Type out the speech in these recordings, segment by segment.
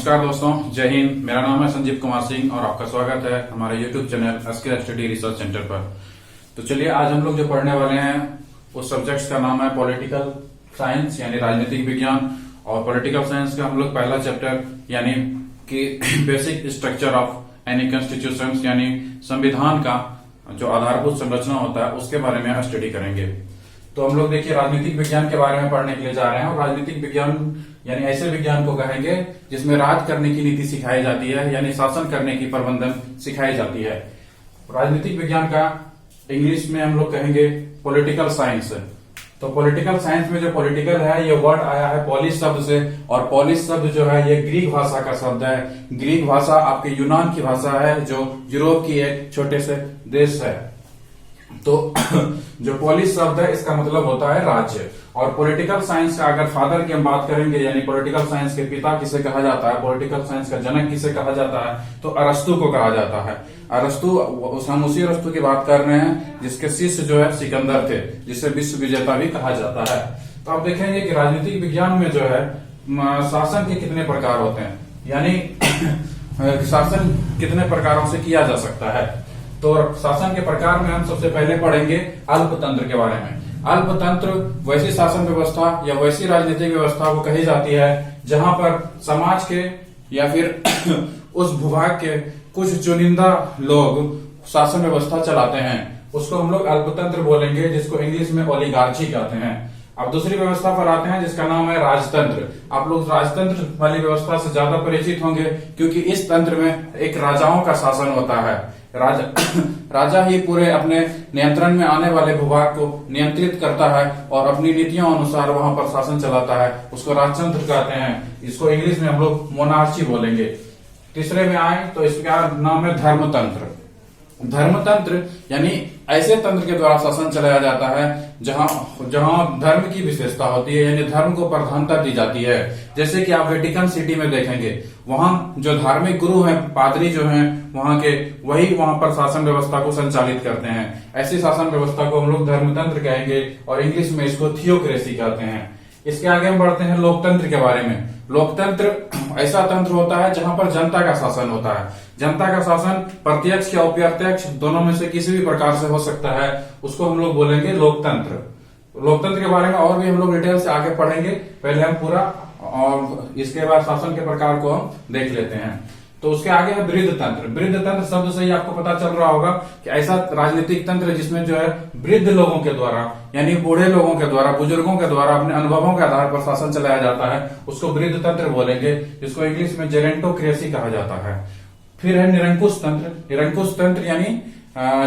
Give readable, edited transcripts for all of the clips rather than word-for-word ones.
नमस्कार दोस्तों, जय हिंद। मेरा नाम है संजीव कुमार सिंह और आपका स्वागत है हमारे YouTube channel SK study research centre पर। तो चलिए, आज हम लोग जो पढ़ने वाले हैं उस सब्जेक्ट का नाम है पॉलिटिकल साइंस यानी राजनीतिक विज्ञान। और पॉलिटिकल साइंस का हम लोग पहला चैप्टर यानी कि basic structure of any constitution यानी संविधान का जो आधारभूत संरचना होता है उसके बारे में स्टडी करेंगे। तो हम लोग देखिए राजनीतिक विज्ञान के बारे में पढ़ने के लिए जा रहे हैं। और राजनीतिक विज्ञान यानी ऐसे विज्ञान को कहेंगे जिसमें राज करने की नीति सिखाई जाती है यानी शासन करने की प्रबंधन सिखाई जाती है। राजनीतिक विज्ञान का इंग्लिश में हम लोग कहेंगे पॉलिटिकल साइंस। तो पॉलिटिकल साइंस में जो पॉलिटिकल है ये वर्ड आया है पॉलिस शब्द से, और पॉलिस शब्द जो है ये ग्रीक भाषा का शब्द है। ग्रीक भाषा आपके यूनान की भाषा है जो यूरोप की एक छोटे से देश है। तो जो पॉलिस शब्द है इसका मतलब होता है राज्य। और पॉलिटिकल साइंस का अगर फादर की हम बात करेंगे यानी पॉलिटिकल साइंस के पिता किसे कहा जाता है, पॉलिटिकल साइंस का जनक किसे कहा जाता है, तो अरस्तु को कहा जाता है। अरस्तु, हम उसी अरस्तु की बात कर रहे हैं जिसके शिष्य जो है सिकंदर थे, जिसे विश्व विजेता भी कहा जाता है। तो आप देखेंगे कि राजनीतिक विज्ञान में जो है शासन के कितने प्रकार होते हैं यानी शासन कितने प्रकारों से किया जा सकता है। तो शासन के प्रकार में हम सबसे पहले पढ़ेंगे अल्पतंत्र के बारे में। अल्पतंत्र वैसी शासन व्यवस्था या वैसी राजनीतिक व्यवस्था को कही जाती है जहां पर समाज के या फिर उस भूभाग के कुछ चुनिंदा लोग शासन व्यवस्था चलाते हैं, उसको हम लोग अल्पतंत्र बोलेंगे, जिसको इंग्लिश में ओलिगार्ची कहते हैं। अब दूसरी व्यवस्था पर आते हैं जिसका नाम है राजतंत्र। आप लोग राजतंत्र वाली व्यवस्था से ज्यादा परिचित होंगे क्योंकि इस तंत्र में एक राजाओं का शासन होता है। राजा ही पूरे अपने नियंत्रण में आने वाले भूभाग को नियंत्रित करता है और अपनी नीतियों अनुसार वहां पर शासन चलाता है, उसको राजतंत्र कहते हैं। इसको इंग्लिश में हम लोग मोनार्ची बोलेंगे। तीसरे में आए तो इसका नाम है धर्मतंत्र। धर्मतंत्र यानी ऐसे तंत्र के द्वारा शासन चलाया जाता है जहां धर्म की विशेषता होती है यानी धर्म को प्रधानता दी जाती है। जैसे कि आप वेटिकन सिटी में देखेंगे, वहां जो धार्मिक गुरु हैं, पादरी जो हैं वहां के, वही वहां पर शासन व्यवस्था को संचालित करते हैं। ऐसी शासन व्यवस्था को हम लोग धर्मतंत्र कहेंगे और इंग्लिश में इसको थियोक्रेसी कहते हैं। इसके आगे हम बढ़ते हैं लोकतंत्र के बारे में। लोकतंत्र ऐसा तंत्र होता है जहां पर जनता का शासन होता है। जनता का शासन प्रत्यक्ष या अप्रत्यक्ष दोनों में से किसी भी प्रकार से हो सकता है, उसको हम लोग बोलेंगे लोकतंत्र। लोकतंत्र के बारे में और भी हम लोग डिटेल से आगे पढ़ेंगे। पहले हम पूरा और इसके बाद शासन के प्रकार को हम देख लेते हैं। तो उसके आगे है वृद्ध तंत्र। वृद्ध तंत्र शब्द से ही आपको पता चल रहा होगा कि ऐसा राजनीतिक तंत्र जिसमें जो है वृद्ध लोगों के द्वारा यानी बूढ़े लोगों के द्वारा, बुजुर्गों के द्वारा अपने अनुभवों के आधार पर शासन चलाया जाता है, उसको वृद्ध तंत्र बोलेंगे, जिसको इंग्लिश में जेरेंटोक्रेसी कहा जाता है। फिर है निरंकुश तंत्र। निरंकुश तंत्र यानी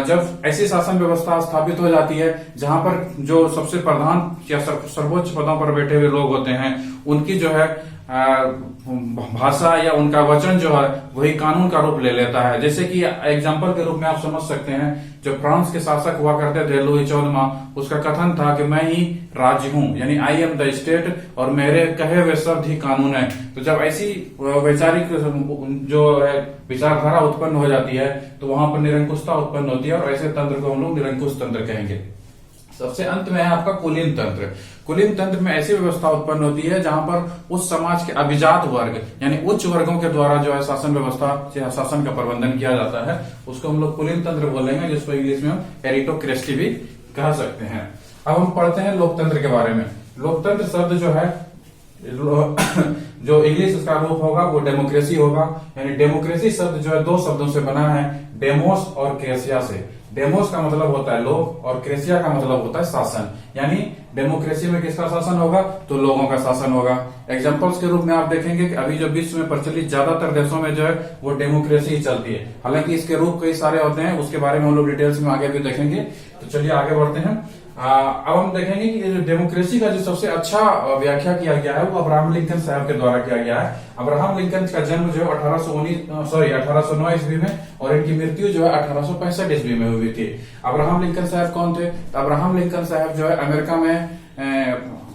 जब ऐसी शासन व्यवस्था स्थापित हो जाती है जहां पर जो सबसे प्रधान या सर्वोच्च पदों पर बैठे हुए लोग होते हैं उनकी जो है भाषा या उनका वचन जो है वही कानून का रूप ले लेता है। जैसे कि एग्जाम्पल के रूप में आप समझ सकते हैं, जो फ्रांस के शासक हुआ करते थे लुई 14वां, उसका कथन था कि मैं ही राज्य हूं यानी आई एम द स्टेट और मेरे कहे हुए शब्द ही कानून है। तो जब ऐसी वैचारिक जो है विचारधारा उत्पन्न हो जाती है तो वहां पर निरंकुशता उत्पन्न होती है और ऐसे तंत्र को हम लोग निरंकुश तंत्र कहेंगे। सबसे अंत में है आपका कुलीन तंत्र। कुलीन तंत्र में ऐसी व्यवस्था उत्पन्न होती है जहां पर उस समाज के अभिजात वर्ग यानी उच्च वर्गों के द्वारा जो है शासन व्यवस्था या शासन का प्रबंधन किया जाता है, उसको हम लोग कुलीन तंत्र बोलेंगे, जिसको इंग्लिश में हम एरिटोक्रेसी भी कह सकते हैं। अब हम पढ़ते हैं लोकतंत्र के बारे में। लोकतंत्र शब्द जो है जो इंग्लिश का रूप होगा वो डेमोक्रेसी होगा। यानी डेमोक्रेसी शब्द जो है दो शब्दों से बना है, डेमोस और क्रेसिया से। डेमोस का मतलब होता है लोग और क्रेसिया का मतलब होता है शासन। यानी डेमोक्रेसी में किसका शासन होगा, तो लोगों का शासन होगा। एग्जांपल्स के रूप में आप देखेंगे कि अभी जो विश्व में प्रचलित ज्यादातर देशों में जो है वो डेमोक्रेसी ही चलती है। हालांकि इसके रूप कई सारे होते हैं, उसके बारे में हम लोग डिटेल्स में आगे भी देखेंगे। तो चलिए आगे बढ़ते हैं। अब हम देखेंगे कि डेमोक्रेसी का जो सबसे अच्छा व्याख्या किया गया है वो अब्राहम लिंकन साहब के द्वारा किया गया है। अब्राहम लिंकन का जन्म जो है 1809 ईस्वी में और इनकी मृत्यु जो है 1865 ईस्वी में हुई थी। अब्राहम लिंकन साहब कौन थे? अब्राहम लिंकन साहब जो है अमेरिका में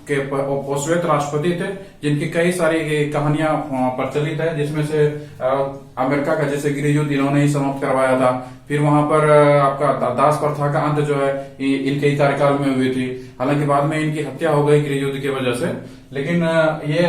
के पोस्वेत राष्ट्रपति थे, जिनकी कई सारी कहानियां प्रचलित है, जिसमें से अमेरिका का जैसे गृह युद्ध इन्होंने ही समाप्त करवाया था। फिर वहां पर आपका दास प्रथा का अंत जो है इनके ही कार्यकाल में हुई थी। हालांकि बाद में इनकी हत्या हो गई गृह युद्ध की वजह से, लेकिन ये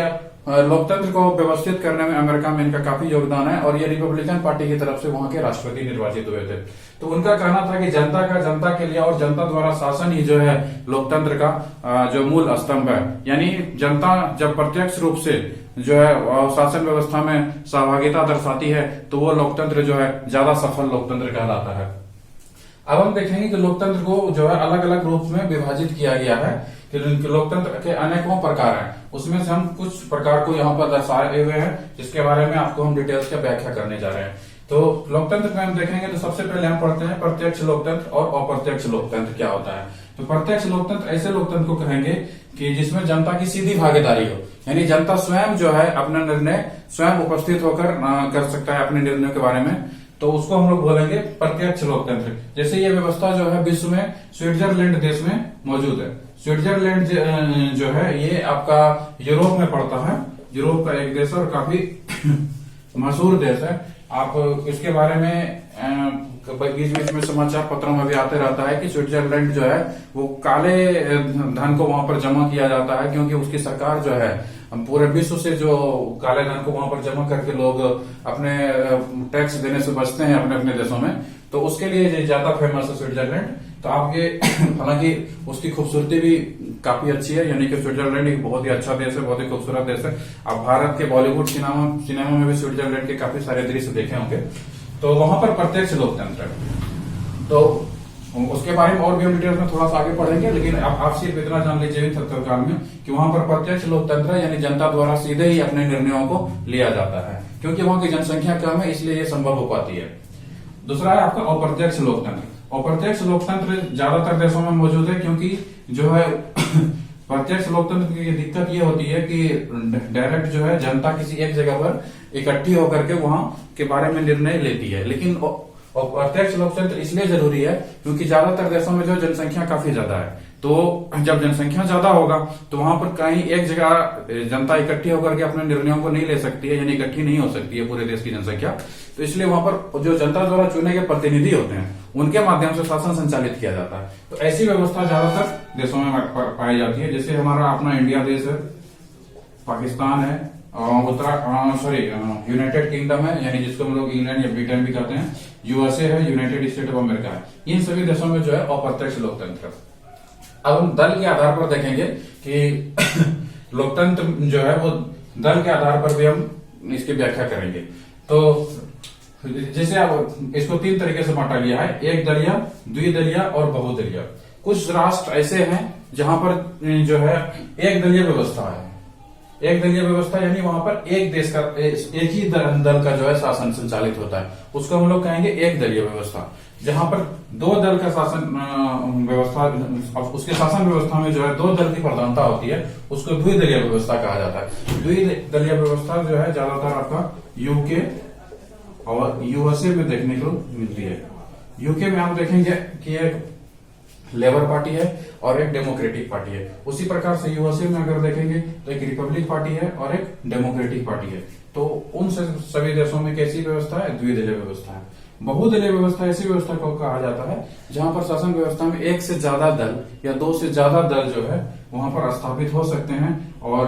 लोकतंत्र को व्यवस्थित करने में अमेरिका में इनका काफी योगदान है और ये रिपब्लिकन पार्टी की तरफ से वहां के राष्ट्रपति निर्वाचित हुए थे। तो उनका कहना था कि जनता के लिए और जनता द्वारा शासन ही जो है लोकतंत्र का जो मूल स्तंभ है। यानी जनता जब प्रत्यक्ष रूप से जो है शासन व्यवस्था में सहभागिता दर्शाती है तो वो लोकतंत्र जो है ज्यादा सफल लोकतंत्र कहलाता है। अब हम देखेंगे कि लोकतंत्र को जो है अलग अलग रूप में विभाजित किया गया है कि लोकतंत्र के अनेकों प्रकार हैं। उसमें से हम कुछ प्रकार को यहाँ पर दर्शाए हुए हैं जिसके बारे में आपको हम डिटेल्स का व्याख्या करने जा रहे हैं। तो लोकतंत्र में हम देखेंगे तो सबसे पहले हम पढ़ते हैं प्रत्यक्ष लोकतंत्र और अप्रत्यक्ष लोकतंत्र क्या होता है। तो प्रत्यक्ष लोकतंत्र ऐसे लोकतंत्र को कहेंगे कि जिसमें जनता की सीधी भागीदारी हो, यानी जनता स्वयं जो है अपना निर्णय स्वयं उपस्थित होकर कर सकता है अपने निर्णयों के बारे में, तो उसको हम लोग बोलेंगे प्रत्यक्ष लोकतंत्र। जैसे ये व्यवस्था जो है विश्व में स्विट्जरलैंड देश में मौजूद है। स्विट्जरलैंड जो है ये आपका यूरोप में पड़ता है, यूरोप का एक देश और काफी मशहूर देश है। आप इसके बारे में बीच बीच में समाचार पत्रों में भी आते रहता है कि स्विट्जरलैंड जो है वो काले धन को वहां पर जमा किया जाता है, क्योंकि उसकी सरकार जो है पूरे विश्व से जो काले धन को वहां पर जमा करके लोग अपने टैक्स देने से बचते हैं अपने अपने देशों में, तो उसके लिए ज्यादा फेमस है स्विट्जरलैंड। तो आपके हालांकि उसकी खूबसूरती भी काफी अच्छी है, यानी कि स्विट्जरलैंड एक बहुत ही अच्छा देश है, बहुत ही खूबसूरत देश है। आप भारत के बॉलीवुड सिनेमा में भी स्विट्जरलैंड के काफी सारे दृश्य देखे होंगे। तो वहां पर प्रत्यक्ष लोकतंत्र है। तो उसके बारे में और भी हम डिटेल्स में थोड़ा सा आगे पढ़ेंगे, लेकिन आप सिर्फ इतना जान लीजिए तत्काल में कि वहां पर प्रत्यक्ष लोकतंत्र है, यानी जनता द्वारा सीधे ही अपने निर्णयों को लिया जाता है। क्योंकि वहां की जनसंख्या कम है इसलिए ये संभव हो पाती है। दूसरा है आपका अप्रत्यक्ष लोकतंत्र। अप्रत्यक्ष लोकतंत्र ज्यादातर देशों में मौजूद है, क्योंकि जो है प्रत्यक्ष लोकतंत्र की दिक्कत ये होती है कि डायरेक्ट जो है जनता किसी एक जगह पर इकट्ठी होकर के वहां के बारे में निर्णय लेती है। लेकिन प्रत्यक्ष लोकतंत्र इसलिए जरूरी है क्योंकि ज्यादातर देशों में जो जनसंख्या काफी ज्यादा है, तो जब जनसंख्या ज्यादा होगा तो वहां पर कहीं एक जगह जनता इकट्ठी होकर के अपने निर्णयों को नहीं ले सकती है, यानी इकट्ठी नहीं हो सकती है पूरे देश की जनसंख्या। तो इसलिए वहां पर जो जनता द्वारा चुने गए प्रतिनिधि होते हैं उनके माध्यम से शासन संचालित किया जाता है। तो ऐसी व्यवस्था ज्यादातर देशों में पाई जाती है। जैसे हमारा अपना इंडिया देश है, पाकिस्तान है, यूनाइटेड किंगडम है, यानी जिसको हम लोग इंग्लैंड या ब्रिटेन भी कहते हैं, यूएसए है, यूनाइटेड स्टेट ऑफ अमेरिका है। इन सभी देशों में जो है अप्रत्यक्ष लोकतंत्र। अब हम दल के आधार पर देखेंगे कि लोकतंत्र जो है वो दल के आधार पर भी हम इसकी व्याख्या करेंगे। तो जैसे अब इसको तीन तरीके से बांटा गया है, एक दलीय, द्विदलीय और बहुदलीय। कुछ राष्ट्र ऐसे हैं जहां पर जो है एक दलीय व्यवस्था है। एक दलीय व्यवस्था यानी वहां पर एक देश का एक ही दल का जो है शासन संचालित होता है, उसको हम लोग कहेंगे एक दलीय व्यवस्था। जहां पर दो दल का शासन व्यवस्था, उसके शासन व्यवस्था में जो है दो दल की प्रधानता होती है, उसको द्विदलीय व्यवस्था कहा जाता है। द्विदलीय व्यवस्था जो है ज्यादातर आपका यूके और यूएसए में देखने को मिलती है। यूके में आप देखेंगे कि एक लेबर पार्टी है और एक डेमोक्रेटिक पार्टी है। उसी प्रकार से यूएसए में अगर देखेंगे तो एक रिपब्लिक पार्टी है और एक डेमोक्रेटिक पार्टी है। तो उन सभी देशों में कैसी व्यवस्था है? द्विदलीय व्यवस्था है। बहुदलीय व्यवस्था ऐसी व्यवस्था को कहा जाता है जहां पर शासन व्यवस्था में एक से ज्यादा दल या दो से ज्यादा दल जो है वहां पर स्थापित हो सकते हैं और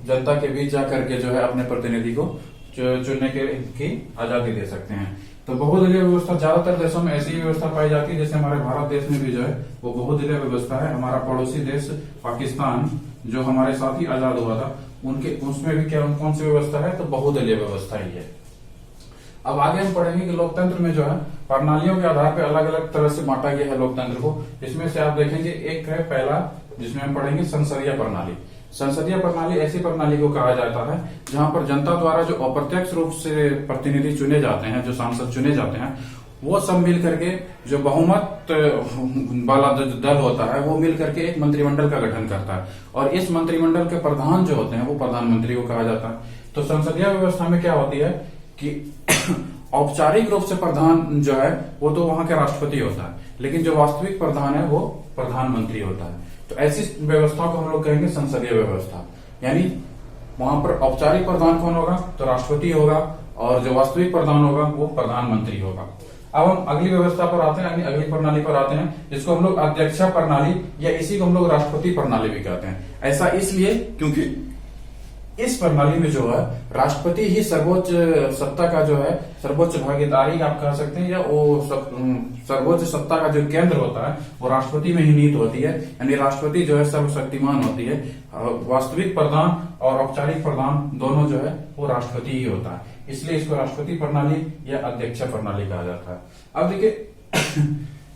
जनता के बीच जाकर के जो है अपने प्रतिनिधि को चुनने की आजादी दे सकते हैं। तो बहुदलीय व्यवस्था ज्यादातर देशों में ऐसी व्यवस्था पाई जाती है। जैसे हमारे भारत देश में भी जो है वो बहुदलीय व्यवस्था है। हमारा पड़ोसी देश पाकिस्तान जो हमारे साथ ही आजाद हुआ था, उनके उसमें भी क्या कौन सी व्यवस्था है? तो बहुदलीय व्यवस्था ही है। अब आगे हम पढ़ेंगे कि लोकतंत्र में जो है प्रणालियों के आधार पर अलग अलग तरह से बांटा गया है लोकतंत्र को। इसमें से आप देखेंगे एक है पहला जिसमें हम पढ़ेंगे संसदीय प्रणाली। संसदीय प्रणाली ऐसी प्रणाली को कहा जाता है जहां पर जनता द्वारा जो अप्रत्यक्ष रूप से प्रतिनिधि चुने जाते हैं, जो सांसद चुने जाते हैं, वो सब मिल करके जो बहुमत वाला दल होता है वो मिल करके एक मंत्रिमंडल का गठन करता है और इस मंत्रिमंडल के प्रधान जो होते हैं वो प्रधानमंत्री को कहा जाता है। तो संसदीय व्यवस्था में क्या होती है कि औपचारिक रूप से प्रधान जो है वो तो वहां के राष्ट्रपति होता है, लेकिन जो वास्तविक प्रधान है वो प्रधानमंत्री होता है। तो ऐसी व्यवस्था को हम लोग कहेंगे संसदीय व्यवस्था। यानी वहां पर औपचारिक प्रधान कौन होगा? तो राष्ट्रपति होगा और जो वास्तविक प्रधान होगा वो प्रधानमंत्री होगा। अब हम अगली व्यवस्था पर आते हैं, अगली प्रणाली पर आते हैं, जिसको हम लोग अध्यक्षा प्रणाली या इसी को हम लोग राष्ट्रपति प्रणाली भी कहते हैं। ऐसा इसलिए क्योंकि इस प्रणाली में जो है राष्ट्रपति ही सर्वोच्च सत्ता का जो है सर्वोच्च भागीदारी आप कह सकते हैं, या वो सर्वोच्च सत्ता का जो केंद्र होता है वो राष्ट्रपति में ही नीत होती है। यानी राष्ट्रपति जो है सर्वशक्तिमान होती है। वास्तविक प्रधान और औपचारिक प्रधान दोनों जो है वो राष्ट्रपति ही होता है, इसलिए इसको राष्ट्रपति प्रणाली या अध्यक्ष प्रणाली कहा जाता है। अब देखिए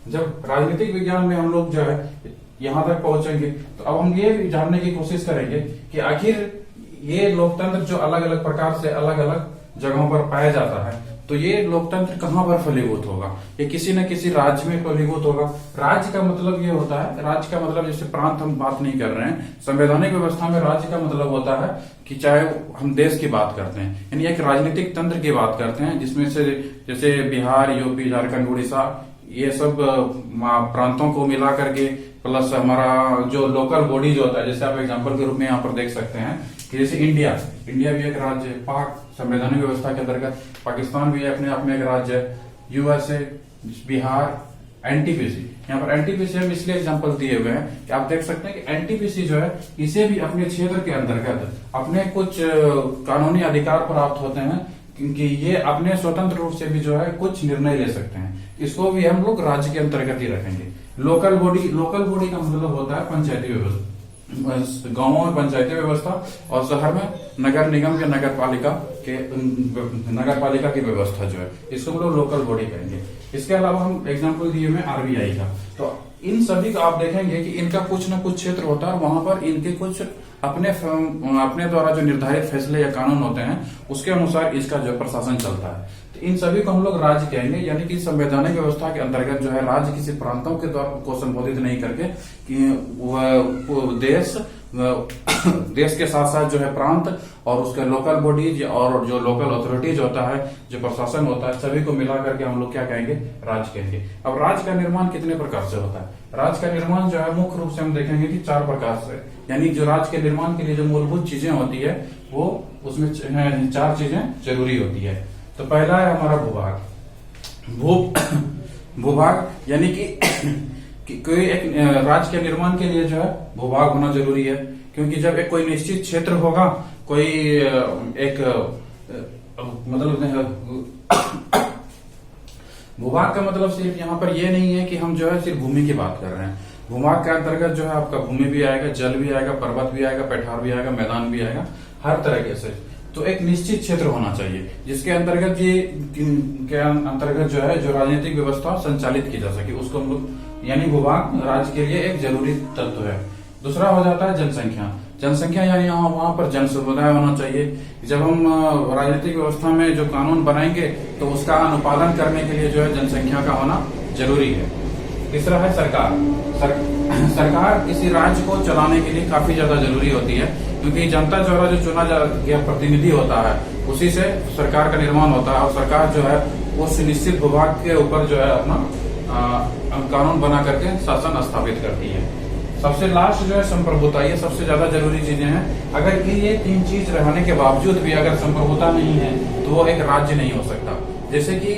जब राजनीतिक विज्ञान में हम लोग जो है यहां तक पहुंचेंगे तो अब हम ये जानने की कोशिश करेंगे कि आखिर ये लोकतंत्र जो अलग अलग प्रकार से अलग अलग जगहों पर पाया जाता है, तो ये लोकतंत्र कहाँ पर फलीभूत होगा? ये किसी न किसी राज्य में फलीभूत होगा। राज्य का मतलब ये होता है, राज्य का मतलब जैसे प्रांत हम बात नहीं कर रहे हैं, संवैधानिक व्यवस्था में राज्य का मतलब होता है कि चाहे हम देश की बात करते हैं, यानी एक राजनीतिक तंत्र की बात करते हैं जिसमें से जैसे बिहार, यूपी, झारखंड, उड़ीसा, ये सब प्रांतों को मिला करके प्लस हमारा जो लोकल बॉडी जो होता है, जैसे आप एग्जांपल के रूप में यहाँ पर देख सकते हैं कि जैसे इंडिया भी एक राज्य है, पाक संवैधानिक व्यवस्था के अंतर्गत, पाकिस्तान भी अपने आप में एक राज्य है, यूएसए, बिहार, एनटीपीसी। यहाँ पर एनटीपीसी हम इसलिए एग्जांपल दिए हुए हैं कि आप देख सकते हैं कि एनटीपीसी जो है इसे भी अपने क्षेत्र के अंतर्गत अपने कुछ कानूनी अधिकार प्राप्त होते हैं, क्योंकि ये अपने स्वतंत्र रूप से भी जो है कुछ निर्णय ले सकते हैं। इसको भी हम लोग राज्य के अंतर्गत ही रखेंगे। लोकल बॉडी का मतलब होता है पंचायती व्यवस्था, गांवों में पंचायती व्यवस्था, और शहर में नगर निगम या नगर पालिका की व्यवस्था जो है, इसको हम लोग लोकल बॉडी कहेंगे। इसके अलावा हम एग्जांपल दिए हुए आरबीआई का, तो इन सभी का आप देखेंगे कि इनका कुछ न कुछ क्षेत्र होता है और वहां पर इनके कुछ अपने द्वारा जो निर्धारित फैसले या कानून होते हैं उसके अनुसार इसका जो प्रशासन चलता है। तो इन सभी को हम लोग राज्य कहेंगे, यानी कि संवैधानिक व्यवस्था के अंतर्गत जो है राज्य किसी प्रांतों के द्वारा को संबोधित नहीं करके कि वह देश के साथ साथ जो है प्रांत और उसके लोकल बॉडीज और जो लोकल अथॉरिटीज होता है, जो प्रशासन होता है, सभी को मिला करके हम लोग क्या कहेंगे? राज्य कहेंगे। अब राज्य का निर्माण कितने प्रकार से होता है? राज्य का निर्माण जो है मुख्य रूप से हम देखेंगे कि 4 प्रकार से, यानी जो राज्य के निर्माण के लिए जो मूलभूत चीजें होती है वो उसमें 4 चीजें जरूरी होती है। तो पहला है हमारा भूभाग, यानी कि कोई एक राज्य के निर्माण के लिए जो है भूभाग होना जरूरी है, क्योंकि जब एक कोई निश्चित क्षेत्र होगा, कोई एक मतलब भूभाग का मतलब सिर्फ यहाँ पर ये नहीं है कि हम जो है सिर्फ भूमि की बात कर रहे हैं। भूभाग के अंतर्गत जो है आपका भूमि भी आएगा, जल भी आएगा, पर्वत भी आएगा, पठार भी आएगा, मैदान भी आएगा, हर तरह से। तो एक निश्चित क्षेत्र होना चाहिए जिसके अंतर्गत जो है जो राजनीतिक व्यवस्था संचालित की जा सके, उसको हम लोग, यानी भूभाग राज्य के लिए एक जरूरी तत्व है। दूसरा हो जाता है जनसंख्या, यानी वहां पर जन समुदाय होना चाहिए। जब हम राजनीतिक व्यवस्था में जो कानून बनाएंगे तो उसका अनुपालन करने के लिए जो है जनसंख्या का होना जरूरी है। तीसरा है सरकार किसी राज्य को चलाने के लिए काफी ज्यादा जरूरी होती है, क्योंकि जनता द्वारा जो चुना गया प्रतिनिधि होता है उसी से सरकार का निर्माण होता है, और सरकार जो है उस निश्चित भूभाग के ऊपर जो है अपना कानून बना करके शासन स्थापित करती है। सबसे लास्ट जो है संप्रभुता, ये सबसे ज्यादा जरूरी चीजें हैं। अगर ये 3 चीज रहने के बावजूद भी अगर संप्रभुता नहीं है तो वो एक राज्य नहीं हो सकता। जैसे कि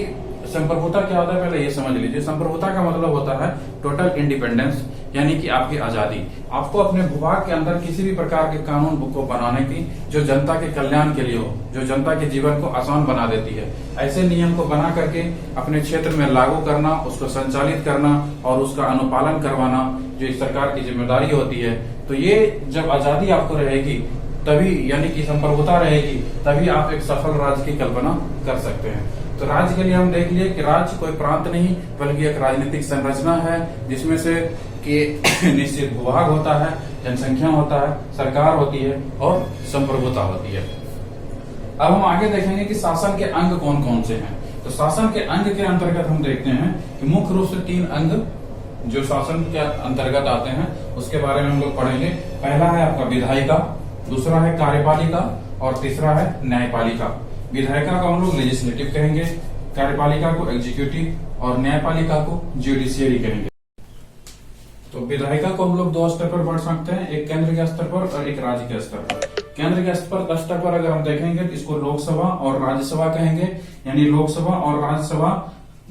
संप्रभुता क्या होता है, पहले ये समझ लीजिए। संप्रभुता का मतलब होता है टोटल इंडिपेंडेंस, यानी कि आपकी आजादी। आपको अपने भूभाग के अंदर किसी भी प्रकार के कानून को बनाने की जो जनता के कल्याण के लिए हो, जो जनता के जीवन को आसान बना देती है, ऐसे नियम को बना करके अपने क्षेत्र में लागू करना, उसको संचालित करना और उसका अनुपालन करवाना जो इस सरकार की जिम्मेदारी होती है। तो ये जब आजादी आपको रहेगी तभी, यानी कि संप्रभुता रहेगी, तभी आप एक सफल राज्य की कल्पना कर सकते हैं। तो राज्य के लिए हम देख लिए कि राज्य कोई प्रांत नहीं बल्कि एक राजनीतिक संरचना है, जिसमें से कि निश्चित भूभाग होता है, जनसंख्या होता है, सरकार होती है और संप्रभुता होती है। अब हम आगे देखेंगे कि शासन के अंग कौन कौन से हैं। तो शासन के अंग के अंतर्गत हम देखते हैं कि मुख्य रूप से 3 अंग जो शासन के अंतर्गत आते हैं उसके बारे में हम लोग पढ़ेंगे। पहला है आपका विधायिका, दूसरा है कार्यपालिका और तीसरा है न्यायपालिका। विधायिका को हम लोग लेजिस्लेटिव कहेंगे, कार्यपालिका को एग्जीक्यूटिव और न्यायपालिका को जुडिशियरी कहेंगे। तो विधायिका को हम लोग 2 स्तर पर बांट सकते हैं, एक केंद्र के स्तर पर और एक राज्य के स्तर पर। केंद्र के स्तर पर अगर हम देखेंगे तो इसको लोकसभा और राज्यसभा कहेंगे, यानी लोकसभा और राज्यसभा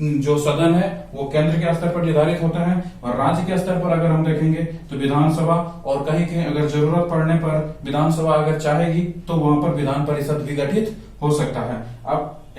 जो सदन है वो केंद्र के स्तर पर निर्धारित होता है, और राज्य के स्तर पर अगर हम देखेंगे तो विधानसभा, और कहीं कहीं अगर जरूरत पड़ने पर विधानसभा अगर चाहेगी तो वहां पर विधान परिषद भी गठित हो सकता है।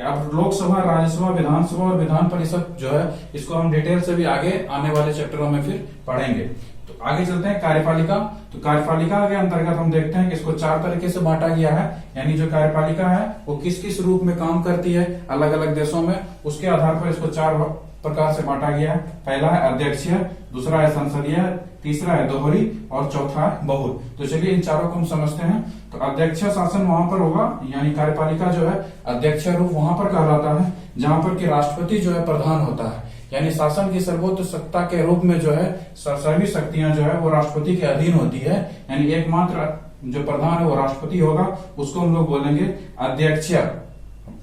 अब लोकसभा, राज्यसभा, विधानसभा और विधान परिषद जो है इसको हम डिटेल से भी आगे आने वाले चैप्टरों में फिर पढ़ेंगे। तो आगे चलते हैं कार्यपालिका। तो कार्यपालिका के अंतर्गत हम देखते हैं कि इसको 4 तरीके से बांटा गया है, यानी जो कार्यपालिका है वो किस किस रूप में काम करती है अलग अलग देशों में, उसके आधार पर इसको 4 प्रकार से बांटा गया है। पहला है अध्यक्षीय, दूसरा है संसदीय, तीसरा है दोहरी और चौथा है बहुल। तो चलिए इन चारों को हम समझते हैं। तो अध्यक्षीय शासन वहां पर होगा, यानी कार्यपालिका जो है अध्यक्षीय रूप वहां पर कहलाता है जहां पर कि राष्ट्रपति जो है प्रधान होता है, यानी शासन की सर्वोच्च सत्ता के रूप में जो है सभी शक्तियां जो है वो राष्ट्रपति के अधीन होती है, यानी एकमात्र जो प्रधान है वो राष्ट्रपति होगा, उसको हम लोग बोलेंगे अध्यक्षीय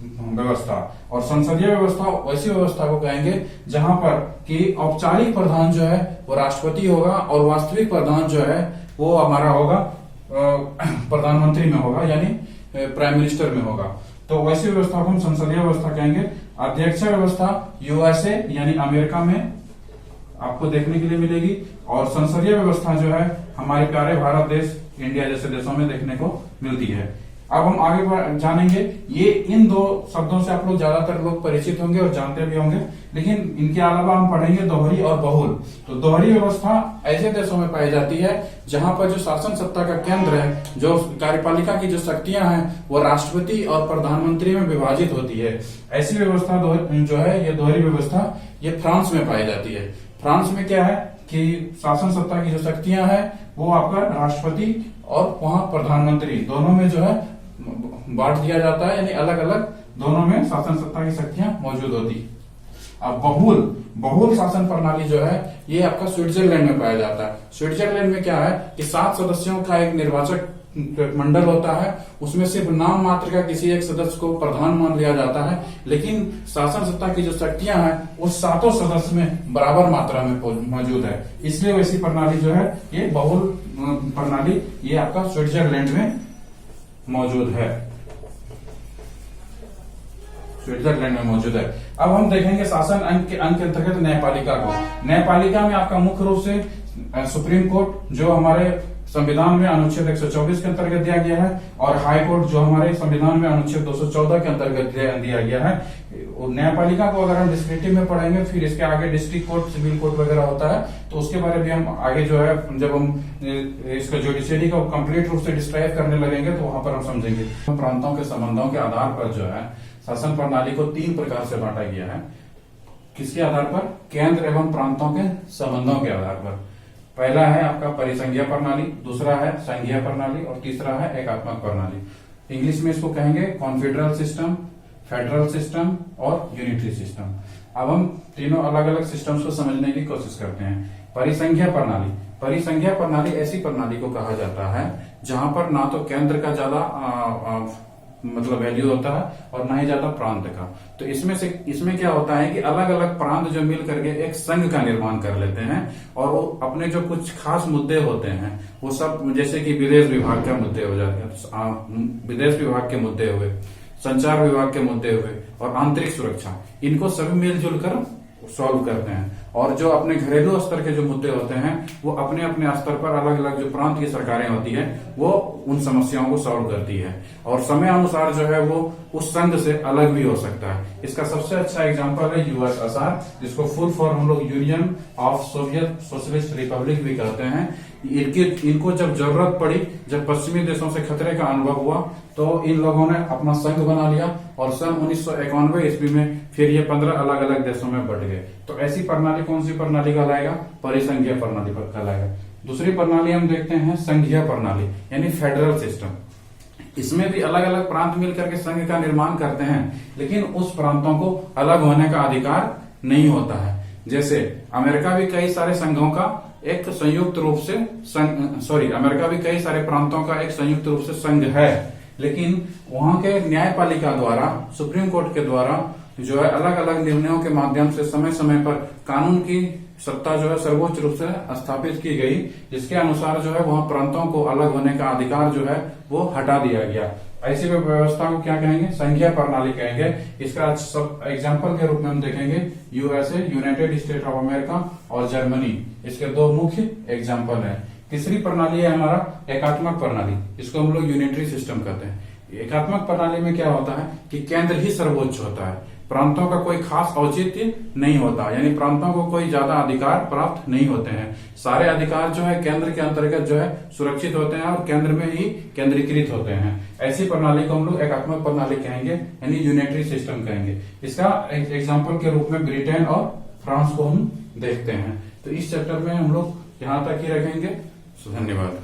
व्यवस्था। और संसदीय व्यवस्था वैसी व्यवस्था को कहेंगे जहां पर कि औपचारिक प्रधान जो है वो राष्ट्रपति होगा और वास्तविक प्रधान जो है वो हमारा होगा प्रधानमंत्री में होगा, यानी प्राइम मिनिस्टर में होगा। तो वैसी व्यवस्था को हम संसदीय व्यवस्था कहेंगे। अध्यक्षीय व्यवस्था यूएसए यानी अमेरिका में आपको देखने के लिए मिलेगी, और संसदीय व्यवस्था जो है हमारे प्यारे भारत देश, इंडिया जैसे देशों में देखने को मिलती है। अब हम आगे जानेंगे, ये इन 2 शब्दों से आप लोग ज्यादातर लोग परिचित होंगे और जानते भी होंगे, लेकिन इनके अलावा हम पढ़ेंगे दोहरी और बहुल। तो दोहरी व्यवस्था ऐसे देशों में पाई जाती है जहां पर जो शासन सत्ता का केंद्र है, जो कार्यपालिका की जो शक्तियां हैं वो राष्ट्रपति और प्रधानमंत्री में विभाजित होती है। ऐसी व्यवस्था जो है ये दोहरी व्यवस्था ये फ्रांस में पाई जाती है। फ्रांस में क्या है कि शासन सत्ता की जो शक्तियां हैं वो आपका राष्ट्रपति और वहां प्रधानमंत्री दोनों में जो है बांट दिया जाता है, यानी अलग अलग दोनों में शासन सत्ता की शक्तियां मौजूद होती। अब बहुल शासन प्रणाली जो है ये आपका स्विट्जरलैंड में पाया जाता है। स्विट्जरलैंड में क्या है कि 7 सदस्यों का एक निर्वाचक मंडल होता है, उसमें सिर्फ नाम मात्र का किसी एक सदस्य को प्रधान मान लिया जाता है, लेकिन शासन सत्ता की जो शक्तियां हैं वो 7 सदस्य में बराबर मात्रा में मौजूद है। इसलिए वैसी प्रणाली जो है ये बहुल प्रणाली ये आपका स्विट्जरलैंड में मौजूद है, स्विट्जरलैंड में मौजूद है। अब हम देखेंगे शासन अंग के अंतर्गत न्यायपालिका को। न्यायपालिका में आपका मुख्य रूप से सुप्रीम कोर्ट जो हमारे संविधान में अनुच्छेद 124 के अंतर्गत दिया गया है, और हाई कोर्ट जो हमारे संविधान में अनुच्छेद 214 के अंतर्गत दिया गया है। न्यायपालिका को अगर हम डिस्क्रिप्टिव में पढ़ेंगे, फिर इसके आगे डिस्ट्रिक्ट कोर्ट, सिविल कोर्ट वगैरह होता है, तो उसके बारे में हम आगे जो है जब हम इसका जुडिशरी को कंप्लीट रूप से डिस्क्राइब करने लगेंगे तो वहां पर हम समझेंगे। प्रांतों के संबंधों के आधार पर जो है शासन प्रणाली को 3 प्रकार से बांटा गया है। किसके आधार पर? केंद्र एवं प्रांतों के संबंधों के आधार पर। पहला है आपका परिसंघीय प्रणाली, दूसरा है संघीय प्रणाली और तीसरा है एकात्मक प्रणाली। इंग्लिश में इसको कहेंगे कॉन्फेडरल सिस्टम, फेडरल सिस्टम और यूनिटरी सिस्टम। अब हम तीनों अलग अलग सिस्टम्स को समझने की कोशिश करते हैं। परिसंघीय प्रणाली, परिसंघीय प्रणाली ऐसी प्रणाली को कहा जाता है जहां पर ना तो केंद्र का ज्यादा मतलब वैल्यू होता है और ना ही ज्यादा प्रांत का। तो इसमें क्या होता है कि अलग अलग प्रांत जो मिल करके एक संघ का निर्माण कर लेते हैं, और वो अपने जो कुछ खास मुद्दे होते हैं वो सब, जैसे कि विदेश विभाग के मुद्दे हो जाते हैं, विदेश विभाग के मुद्दे हुए, संचार विभाग के मुद्दे हुए और आंतरिक सुरक्षा, इनको सभी मिलजुल कर सॉल्व करते हैं। और जो अपने घरेलू स्तर के जो मुद्दे होते हैं वो अपने अपने स्तर पर अलग अलग जो प्रांत की सरकारें होती है वो उन समस्याओं को सॉल्व करती है, और समय अनुसार जो है वो उस संघ से अलग भी हो सकता है। इसका सबसे अच्छा एग्जांपल है यूएसएसआर, जिसको फुल फॉर्म हम लोग union of Soviet socialist Republic भी कहते हैं। इनको जब जरूरत पड़ी, जब पश्चिमी देशों से खतरे का अनुभव हुआ, तो इन लोगों ने अपना संघ बना लिया और सन 1991 ईस्वी में फिर ये 15 अलग अलग देशों में बढ़ गए। तो ऐसी प्रणाली कौन सी प्रणाली कहलाएगा? परिसंघीय प्रणाली कहलाएगा। दूसरी प्रणाली हम देखते हैं संघीय प्रणाली, यानी फेडरल सिस्टम। इसमें भी अलग अलग प्रांत मिलकर के संघ का निर्माण करते हैं, लेकिन उस प्रांतों को अलग होने का अधिकार नहीं होता है। जैसे अमेरिका भी कई सारे संघों का एक संयुक्त रूप से अमेरिका भी कई सारे प्रांतों का एक संयुक्त रूप से संघ है, लेकिन वहां के न्यायपालिका द्वारा, सुप्रीम कोर्ट के द्वारा जो है अलग अलग निर्णयों के माध्यम से समय समय पर कानून की सत्ता जो है सर्वोच्च रूप से स्थापित की गई, जिसके अनुसार जो है वहां प्रांतों को अलग होने का अधिकार जो है वो हटा दिया गया। ऐसी व्यवस्था को क्या कहेंगे, संघीय प्रणाली कहेंगे। इसका सब एग्जाम्पल के रूप में हम देखेंगे USA, United state of America और जर्मनी, इसके दो मुख्य एग्जाम्पल है। तीसरी प्रणाली है हमारा एकात्मक प्रणाली, इसको हम लोग यूनिटरी सिस्टम कहते हैं। एकात्मक प्रणाली में क्या होता है कि केंद्र ही सर्वोच्च होता है, प्रांतों का कोई खास औचित्य नहीं होता, यानी प्रांतों को कोई ज्यादा अधिकार प्राप्त नहीं होते हैं। सारे अधिकार जो है केंद्र के अंतर्गत जो है सुरक्षित होते हैं और केंद्र में ही केंद्रीकृत होते हैं। ऐसी प्रणाली को हम लोग एकात्मक प्रणाली कहेंगे, यानी यूनिटरी सिस्टम कहेंगे। इसका एग्जाम्पल के रूप में ब्रिटेन और फ्रांस को हम देखते हैं। तो इस चैप्टर में हम लोग यहाँ तक ही रखेंगे। धन्यवाद।